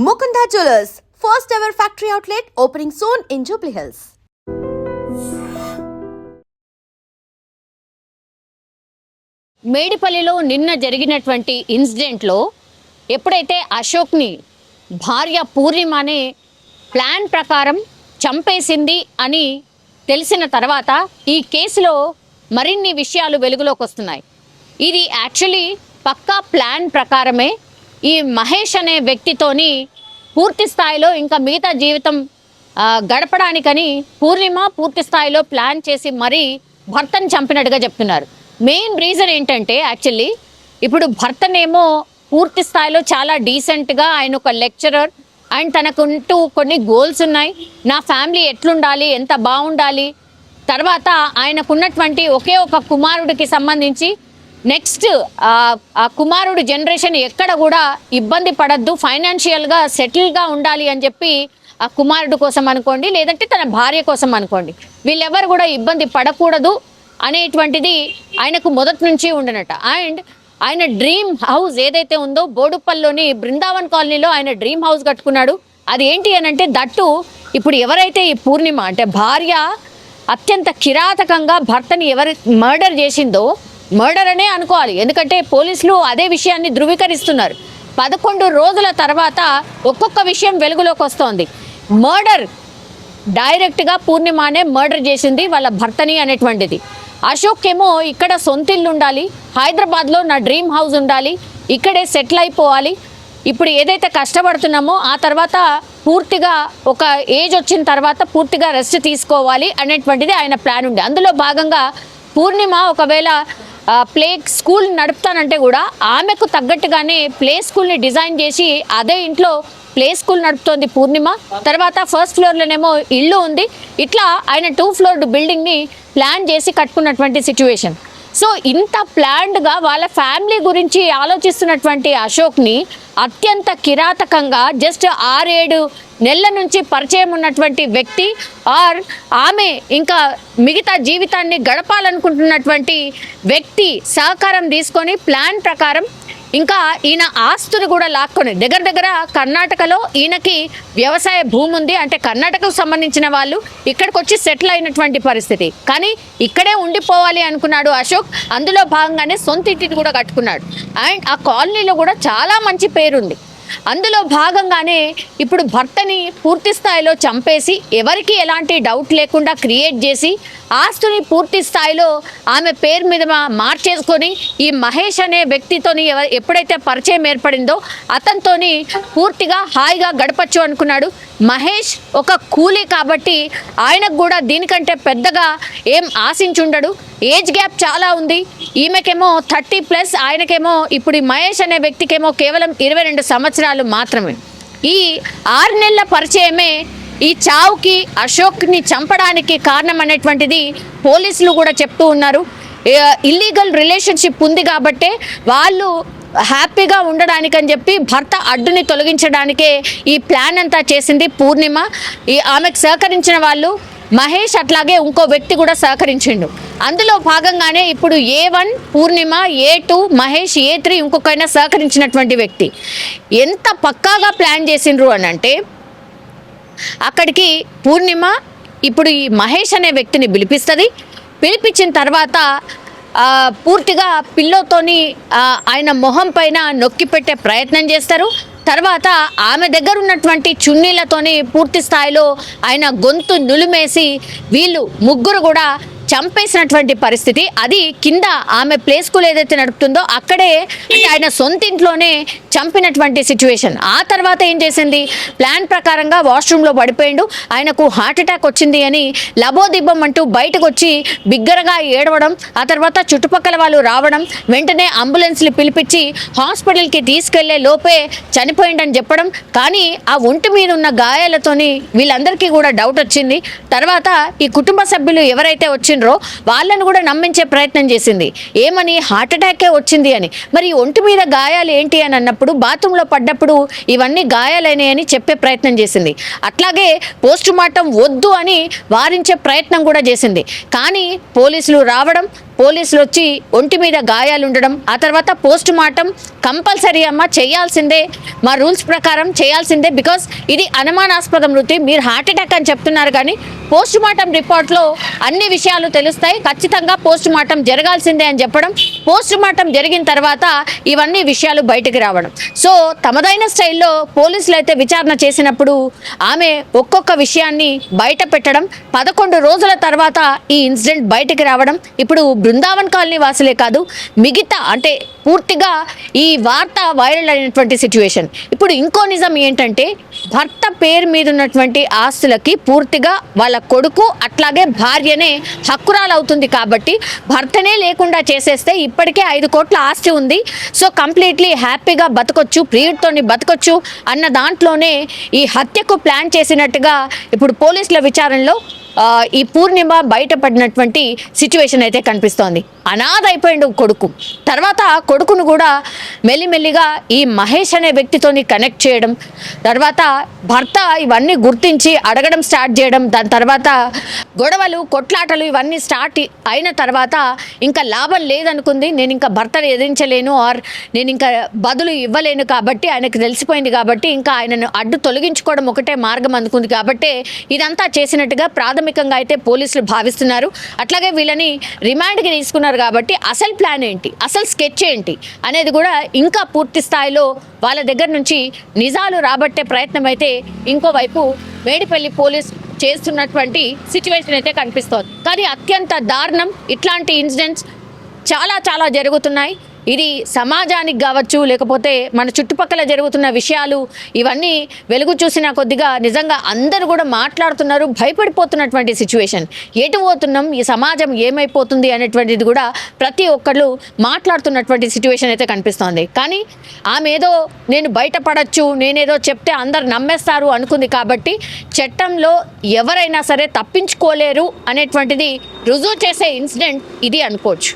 Mukunda Jewellers, first ever factory outlet opening soon in Jubilee Hills. మేడిపల్లిలో నిన్న జరిగినటువంటి ఇన్సిడెంట్లో ఎప్పుడైతే అశోక్ని భార్య పూర్ణిమనే ప్లాన్ ప్రకారం చంపేసింది అని తెలిసిన తర్వాత ఈ కేసులో మరిన్ని విషయాలు వెలుగులోకి వస్తున్నాయి. ఇది యాక్చువల్లీ పక్కా ప్లాన్ ప్రకారమే ఈ మహేష్ అనే వ్యక్తితోని పూర్తి స్థాయిలో ఇంకా మిగతా జీవితం గడపడానికని పూర్ణిమ పూర్తి స్థాయిలో ప్లాన్ చేసి మరీ భర్తను చంపినట్టుగా చెప్తున్నారు. మెయిన్ రీజన్ ఏంటంటే యాక్చువల్లీ ఇప్పుడు భర్తనేమో పూర్తి స్థాయిలో చాలా డీసెంట్గా ఆయన ఒక లెక్చరర్ అండ్ తనకుంటూ కొన్ని గోల్స్ ఉన్నాయి. నా ఫ్యామిలీ ఎట్లుండాలి, ఎంత బాగుండాలి, తర్వాత ఆయనకున్నటువంటి ఒకే ఒక కుమారుడికి సంబంధించి నెక్స్ట్ ఆ కుమారుడు జనరేషన్ ఎక్కడ కూడా ఇబ్బంది పడద్దు, ఫైనాన్షియల్గా సెటిల్గా ఉండాలి అని చెప్పి ఆ కుమారుడు కోసం అనుకోండి, లేదంటే తన భార్య కోసం అనుకోండి, వీళ్ళెవరు కూడా ఇబ్బంది పడకూడదు అనేటువంటిది ఆయనకు మొదటి నుంచి ఉండనట. అండ్ ఆయన డ్రీమ్ హౌస్ ఏదైతే ఉందో బోడుప్పల్లోని బృందావన్ కాలనీలో ఆయన డ్రీమ్ హౌస్ కట్టుకున్నాడు. అది ఏంటి అని అంటే దట్టు ఇప్పుడు ఎవరైతే ఈ పూర్ణిమ అంటే భార్య అత్యంత కిరాతకంగా భర్తని ఎవరు మర్డర్ చేసిందో, మర్డర్ అనే అనుకోవాలి, ఎందుకంటే పోలీసులు అదే విషయాన్ని ధృవీకరిస్తున్నారు. 11 రోజుల తర్వాత ఒక్కొక్క విషయం వెలుగులోకి వస్తోంది. మర్డర్ డైరెక్ట్గా పూర్ణిమనే మర్డర్ చేసింది వాళ్ళ భర్తని అనేటువంటిది. అశోక్ ఏమో ఇక్కడ సొంతిల్లు ఉండాలి, హైదరాబాద్లో నా డ్రీమ్ హౌస్ ఉండాలి, ఇక్కడే సెటిల్ అయిపోవాలి, ఇప్పుడు ఏదైతే కష్టపడుతున్నామో ఆ తర్వాత పూర్తిగా ఒక ఏజ్ వచ్చిన తర్వాత పూర్తిగా రెస్ట్ తీసుకోవాలి అనేటువంటిది ఆయన ప్లాన్ ఉంది. అందులో భాగంగా పూర్ణిమ ఒకవేళ ప్లే స్కూల్ నడుపుతానంటే కూడా ఆమెకు తగ్గట్టుగానే ప్లే స్కూల్ని డిజైన్ చేసి అదే ఇంట్లో ప్లే స్కూల్ నడుపుతోంది పూర్ణిమ. తర్వాత ఫస్ట్ ఫ్లోర్లోనేమో ఇల్లు ఉంది. ఇట్లా ఆయన 2 ఫ్లోర్డ్ బిల్డింగ్ని ప్లాన్ చేసి కట్టుకున్నటువంటి సిచ్యువేషన్. సో ఇంత ప్లాన్డ్గా వాళ్ళ ఫ్యామిలీ గురించి ఆలోచిస్తున్నటువంటి అశోక్ని అత్యంత కిరాతకంగా జస్ట్ 6-7 నెలల నుంచి పరిచయం ఉన్నటువంటి వ్యక్తి ఆర్ ఆమె ఇంకా మిగతా జీవితాన్ని గడపాలనుకుంటున్నటువంటి వ్యక్తి సహకారం తీసుకొని ప్లాన్ ప్రకారం ఇంకా ఈయన ఆస్తులు కూడా లాక్కొని దగ్గర కర్ణాటకలో ఈయనకి వ్యవసాయ భూమి ఉంది. అంటే కర్ణాటకకు సంబంధించిన వాళ్ళు ఇక్కడికి వచ్చి సెటిల్ అయినటువంటి పరిస్థితి. కానీ ఇక్కడే ఉండిపోవాలి అనుకున్నాడు అశోక్. అందులో భాగంగానే సొంత ఇంటిని కూడా కట్టుకున్నాడు. అండ్ ఆ కాలనీలో కూడా చాలా మంచి పేరుంది. అందులో భాగంగానే ఇప్పుడు భర్తని పూర్తి స్థాయిలో చంపేసి ఎవరికి ఎలాంటి డౌట్ లేకుండా క్రియేట్ చేసి ఆస్తుని పూర్తి స్థాయిలో ఆమె పేరు మీద మార్చేసుకొని ఈ మహేష్ అనే వ్యక్తితోని ఎప్పుడైతే పరిచయం ఏర్పడిందో అతనితోని పూర్తిగా హాయిగా గడపచ్చు అనుకున్నాడు. మహేష్ ఒక కూలీ కాబట్టి ఆయనకు కూడా దీనికంటే పెద్దగా ఏం ఆశించుండడు. ఏజ్ గ్యాప్ చాలా ఉంది. ఈమెకేమో 30+, ఆయనకేమో ఇప్పుడు ఈ మహేష్ అనే వ్యక్తికేమో కేవలం 22 సంవత్సరాలు మాత్రమే. ఈ 6 నెలల పరిచయమే ఈ చావుకి అశోక్ని చంపడానికి కారణం అనేటువంటిది పోలీసులు కూడా చెప్తూ ఉన్నారు. ఇల్లీగల్ రిలేషన్షిప్ ఉంది కాబట్టే వాళ్ళు హ్యాపీగా ఉండడానికని చెప్పి భర్త అడ్డుని తొలగించడానికే ఈ ప్లాన్ అంతా చేసింది పూర్ణిమ. ఆమెకు సహకరించిన వాళ్ళు మహేష్, అట్లాగే ఇంకో వ్యక్తి కూడా సహకరించిండు. అందులో భాగంగానే ఇప్పుడు A1 పూర్ణిమ, A2 మహేష్, A3 ఇంకొకైనా సహకరించినటువంటి వ్యక్తి. ఎంత పక్కాగా ప్లాన్ చేసిండ్రు అని అంటే అక్కడికి పూర్ణిమ ఇప్పుడు ఈ మహేష్ అనే వ్యక్తిని పిలిపిస్తుంది. పిలిపించిన తర్వాత పూర్తిగా పిల్లోతోని ఆయన మొహం పైన నొక్కి పెట్టే ప్రయత్నం చేస్తారు. తర్వాత ఆమె దగ్గర ఉన్నటువంటి చున్నీలతోని పూర్తి స్థాయిలో ఆయన గొంతు నులిమేసి వీళ్ళు ముగ్గురు కూడా చంపేసినటువంటి పరిస్థితి. అది కింద ఆమె ప్లే స్కూల్ ఏదైతే నడుపుతుందో అక్కడే, అంటే ఆయన సొంత ఇంట్లోనే చంపినటువంటి సిచ్యువేషన్. ఆ తర్వాత ఏం చేసింది, ప్లాన్ ప్రకారంగా వాష్రూమ్లో పడిపోయిండు, ఆయనకు హార్ట్ అటాక్ వచ్చింది అని లబోదిబ్బం అంటూ బయటకు వచ్చి బిగ్గరగా ఏడవడం, ఆ తర్వాత చుట్టుపక్కల వాళ్ళు రావడం, వెంటనే అంబులెన్స్లు పిలిపించి హాస్పిటల్కి తీసుకెళ్లే లోపే చనిపోయిండని చెప్పడం. కానీ ఆ ఒంటి మీద ఉన్న గాయాలతోని వీళ్ళందరికీ కూడా డౌట్ వచ్చింది. తర్వాత ఈ కుటుంబ సభ్యులు ఎవరైతే వచ్చిండ్రో వాళ్ళను కూడా నమ్మించే ప్రయత్నం చేసింది. ఏమని, హార్ట్ అటాకే వచ్చింది అని. మరి ఒంటి మీద గాయాలు ఏంటి అని అన్నప్పుడు బాత్రూంలో పడ్డప్పుడు ఇవన్నీ గాయాలైనాయని చెప్పే ప్రయత్నం చేసింది. అట్లాగే పోస్ట్ మార్టం వద్దు అని వారించే ప్రయత్నం కూడా చేసింది. కానీ పోలీసులు రావడం, పోలీసులు వచ్చి ఒంటి మీద గాయాలు ఉండడం, ఆ తర్వాత పోస్ట్ మార్టం కంపల్సరీ అమ్మ చేయాల్సిందే, మా రూల్స్ ప్రకారం చేయాల్సిందే, బికాస్ ఇది అనుమానాస్పద మృతి, మీరు హార్ట్ అటాక్ అని చెప్తున్నారు కానీ పోస్ట్ మార్టం రిపోర్ట్లో అన్ని విషయాలు తెలుస్తాయి, ఖచ్చితంగా పోస్ట్ మార్టం జరగాల్సిందే అని చెప్పడం, పోస్ట్ మార్టం జరిగిన తర్వాత ఇవన్నీ విషయాలు బయటకు రావడం. సో తమదైన స్టైల్లో పోలీసులు అయితే విచారణ చేసినప్పుడు ఆమె ఒక్కొక్క విషయాన్ని బయట పెట్టడం, 11 రోజుల తర్వాత ఈ ఇన్సిడెంట్ బయటకు రావడం. ఇప్పుడు బృందావన్ కాలనీ వాసులే కాదు, మిగతా అంటే పూర్తిగా ఈ వార్త వైరల్ అయినటువంటి సిచ్యువేషన్. ఇప్పుడు ఇంకో నిజం ఏంటంటే, భర్త పేరు మీద ఉన్నటువంటి ఆస్తులకి పూర్తిగా వాళ్ళ కొడుకు అట్లాగే భార్యనే హక్కురాలు అవుతుంది. కాబట్టి భర్తనే లేకుండా చేసేస్తే ఇప్పటికే 5 కోట్ల ఆస్తి ఉంది, సో కంప్లీట్లీ హ్యాపీగా బతకొచ్చు, ప్రియుడితోని బతకొచ్చు అన్న దాంట్లోనే ఈ హత్యకు ప్లాన్ చేసినట్టుగా ఇప్పుడు పోలీసుల విచారణలో ఈ పూర్ణిమ బయటపడినటువంటి సిచ్యువేషన్ అయితే కనిపిస్తోంది. అనాథ అయిపోయిండు కొడుకు. తర్వాత కొడుకును కూడా మెల్లిమెల్లిగా ఈ మహేష్ అనే వ్యక్తితోని కనెక్ట్ చేయడం, తర్వాత భర్త ఇవన్నీ గుర్తించి అడగడం స్టార్ట్ చేయడం, దాని తర్వాత గొడవలు కొట్లాటలు ఇవన్నీ స్టార్ట్ అయిన తర్వాత ఇంకా లాభం లేదనుకుంది, నేను ఇంకా భర్తను ఎదిరించలేను ఆర్ నేను ఇంకా బదులు ఇవ్వలేను కాబట్టి ఆయనకు తెలిసిపోయింది కాబట్టి ఇంకా ఆయనను అడ్డు తొలగించుకోవడం ఒకటే మార్గం అనుకుంది కాబట్టి ఇదంతా చేసినట్టుగా ప్రాథమికంగా అయితే పోలీసులు భావిస్తున్నారు. అట్లాగే వీళ్ళని రిమాండ్కి తీసుకున్నారు కాబట్టి అసలు ప్లాన్ ఏంటి, అసలు స్కెచ్ ఏంటి అనేది కూడా ఇంకా పూర్తి స్థాయిలో వాళ్ళ దగ్గర నుంచి నిజాలు రాబట్టే ప్రయత్నం అయితే ఇంకోవైపు మేడిపల్లి పోలీస్ చేస్తున్నటువంటి సిచ్యువేషన్ అయితే కనిపిస్తోంది. కానీ అత్యంత దారుణం, ఇట్లాంటి ఇన్సిడెంట్స్ చాలా చాలా జరుగుతున్నాయి. ఇది సమాజానికి కావచ్చు, లేకపోతే మన చుట్టుపక్కల జరుగుతున్న విషయాలు ఇవన్నీ వెలుగు చూసిన కొద్దిగా నిజంగా అందరూ కూడా మాట్లాడుతున్నారు, భయపడిపోతున్నటువంటి సిచ్యువేషన్. ఎటు పోతున్నాం, ఈ సమాజం ఏమైపోతుంది అనేటువంటిది కూడా ప్రతి ఒక్కళ్ళు మాట్లాడుతున్నటువంటి సిచ్యువేషన్ అయితే కనిపిస్తోంది. కానీ ఆమె ఏదో నేను బయటపడచ్చు, నేనేదో చెప్తే అందరు నమ్మేస్తారు అనుకుంది కాబట్టి చట్టంలో ఎవరైనా సరే తప్పించుకోలేరు అనేటువంటిది రుజువు చేసే ఇన్సిడెంట్ ఇది అనుకోవచ్చు.